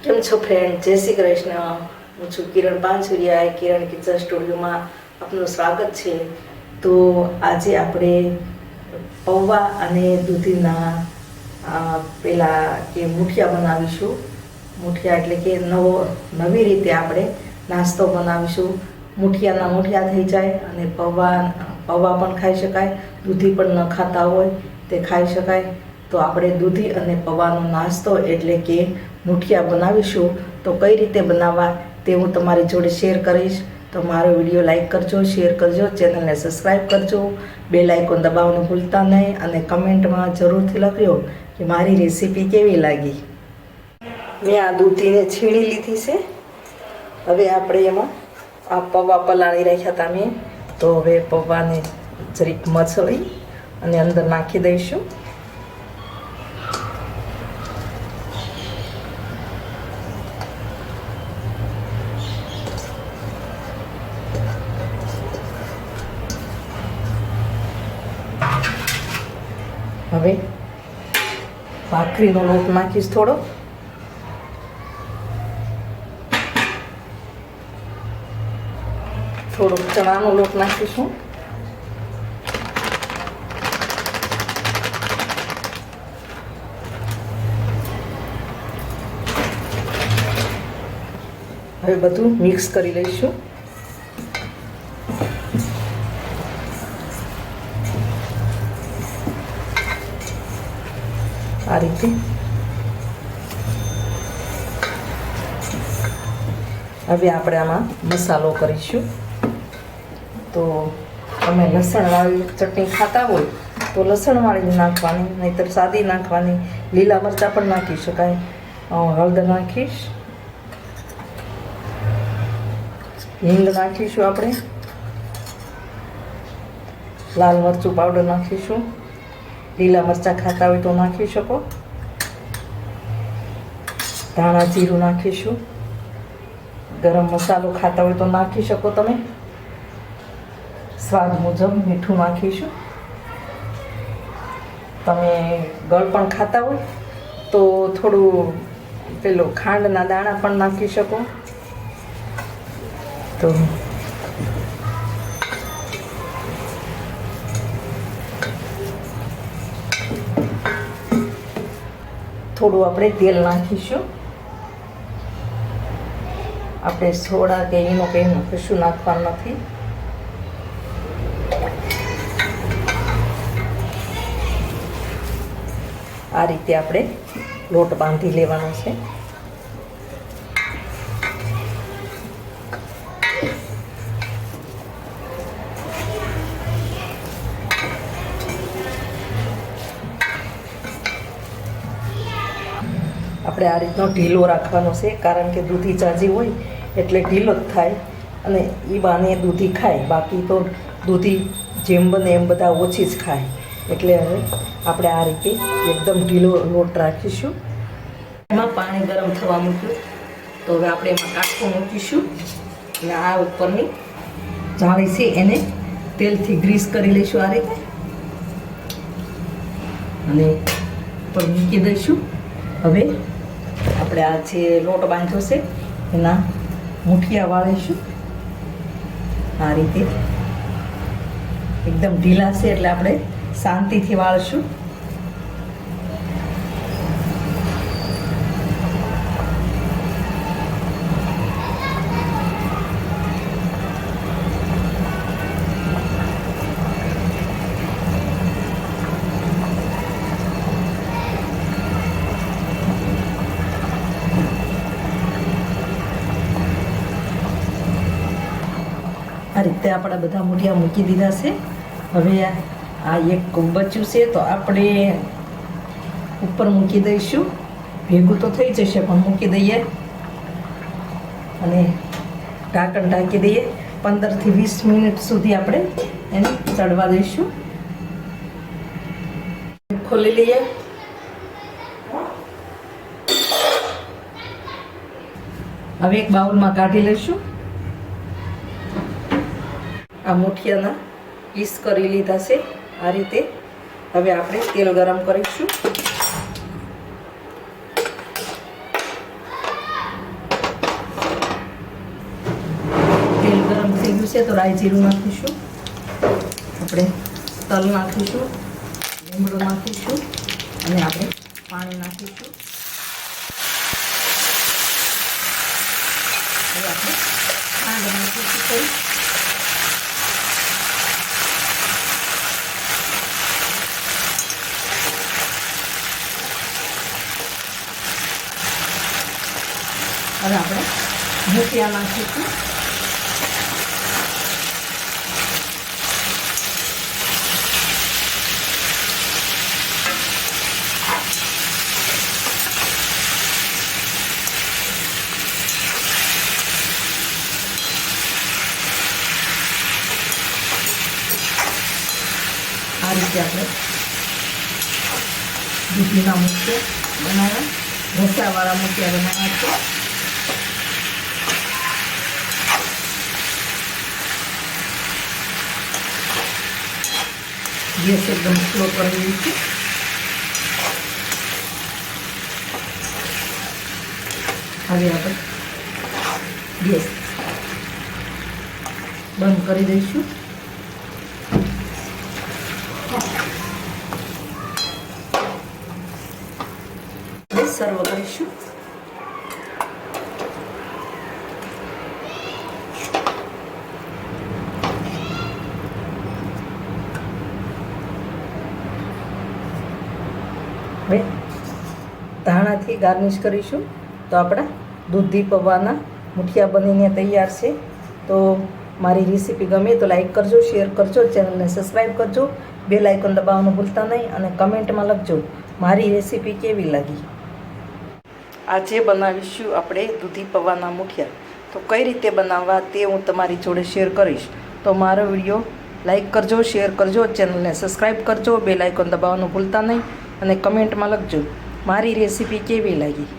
કેમ છો ફ્રેન્ડ? જય શ્રી કૃષ્ણ. હું છું કિરણ પાનસુરિયા. કિરણ કિચન સ્ટુડિયોમાં આપનું સ્વાગત છે. તો આજે આપણે પૌવા અને દૂધીના પેલા કે મુઠિયા બનાવીશું. મુઠિયા એટલે કે નવી રીતે આપણે નાસ્તો બનાવીશું. મુઠિયાના મુઠિયા થઈ જાય અને પૌવા પણ ખાઈ શકાય. દૂધી પણ ન ખાતા હોય તે ખાઈ શકાય. તો આપણે દૂધી અને પૌવાનો નાસ્તો એટલે કે મુઠિયા બનાવીશું. તો કઈ રીતે બનાવવા તે હું તમારી જોડે શેર કરીશ. તો મારો વિડીયો લાઈક કરજો, શેર કરજો, ચેનલને સબસ્ક્રાઈબ કરજો, બેલ આઇકોન દબાવવાનું ભૂલતા નહીં અને કમેન્ટમાં જરૂરથી લખજો કે મારી રેસીપી કેવી લાગી. મેં આ દૂધીને છીણી લીધી છે. હવે આપણે એમાં આ પૌવા પલાળી રાખ્યા હતા મેં, તો હવે પૌવાને જરીક મસળી અને અંદર નાખી દઈશું. હવે ભાખરીનો લોટ નાખીશ થોડો. થોડોક ચણાનો લોટ નાખીશું. હવે બધું મિક્સ કરી લઈશું. આ રીતે હવે આપણે આમાં મસાલો કરીશું. તો તમે લસણવાળી ચટણી ખાતા હોય તો લસણવાળી નાખવાની, નહીંતર સાદી નાખવાની. લીલા મરચાં પણ નાખી શકાય. હળદર નાખીશ, હિંગ નાખીશું, આપણે લાલ મરચું પાવડર નાખીશું. લીલા મરચાં ખાતા હોય તો નાખી શકો. ધાણા જીરું નાખીશું. ગરમ મસાલો ખાતા હોય તો નાખી શકો તમે. સ્વાદ મુજબ મીઠું નાખીશું. તમે ગળ પણ ખાતા હોય તો થોડું પેલો ખાંડના દાણા પણ નાખી શકો. તો થોડું આપણે તેલ નાખીશું. આપણે સોડા કે એનો કંઈ કશું નાખવાનું નથી. આ રીતે આપણે લોટ બાંધી લેવાનો છે. આપણે આ રીતનો ઢીલો રાખવાનો છે, કારણ કે દૂધી જાજી હોય એટલે ઢીલો જ થાય અને એ બાને દૂધી ખાય. બાકી તો દૂધી જેમ બને એમ બધા ઓછી જ ખાય. એટલે હવે આપણે આ રીતે એકદમ ઢીલો લોટ રાખીશું. એમાં પાણી ગરમ થવા મૂક્યું, તો હવે આપણે એમાં કાઠું મૂકીશું અને આ ઉપરની જાળી છે એને તેલથી ગ્રીસ કરી લઈશું આ રીતે અને ઉપર મૂકી દઈશું. હવે આપણે આ જે લોટ બાંધ્યો છે એના મુઠિયા વાળીશું. આ રીતે એકદમ ઢીલા છે એટલે આપણે શાંતિથી વાળશું. આ રીતે આપણા બધા મુઠિયા મૂકી દીધા છે. હવે આ એક બચ્યું છે તો આપણે ઉપર મૂકી દઈશું. ભેગું તો થઈ જશે પણ મૂકી દઈએ અને ઢાંકણ ઢાંકી દઈએ. 15 થી 20 મિનિટ સુધી આપણે એને ચડવા દઈશું. ખોલી લઈએ. હવે એક બાઉલમાં કાઢી લઈશું. આ મુઠિયાના પીસ કરી લીધા છે આ રીતે. હવે આપણે તેલ ગરમ કરીશું. છે તો રાઈ જીરું નાખીશું, આપણે તલ નાખીશું, લીમડો નાખીશું અને આપણે પાણી નાખીશું. હવે આપણે ખાંડ નાખીશું થોડી. હવે આપણે મૂઠિયા નાખીશું. આ રીતે આપણે દૂધીના મૂઠિયા બનાવ્યા, રસાવાળા મૂઠિયા બનાવ્યા છે. ગેસ એકદમ સ્લો કરી દઈશું. હવે આપણે ગેસ બંધ કરી દઈશું. સર્વ કરીશું. હવે ધાણાથી ગાર્નિશ કરીશું. તો આપણા દૂધી પૌવાના મૂઠિયા બનીને તૈયાર છે. તો મારી રેસીપી ગમે તો લાઈક કરજો, શેર કરજો, ચેનલને સબસ્ક્રાઈબ કરજો, બેલ આઇકોન દબાવવાનું ભૂલતા નહીં અને કમેન્ટમાં લખજો મારી રેસીપી કેવી લાગી. આજે બનાવીશું આપણે દૂધી પૌવાના મૂઠિયા. તો કઈ રીતે બનાવવા તે હું તમારી જોડે શેર કરીશ. તો મારો વિડીયો લાઈક કરજો, શેર કરજો, ચેનલને સબસ્ક્રાઈબ કરજો, બેલ આઇકોન દબાવવાનું ભૂલતા નહીં અને કમેન્ટમાં લખજો મારી રેસીપી કેવી લાગી.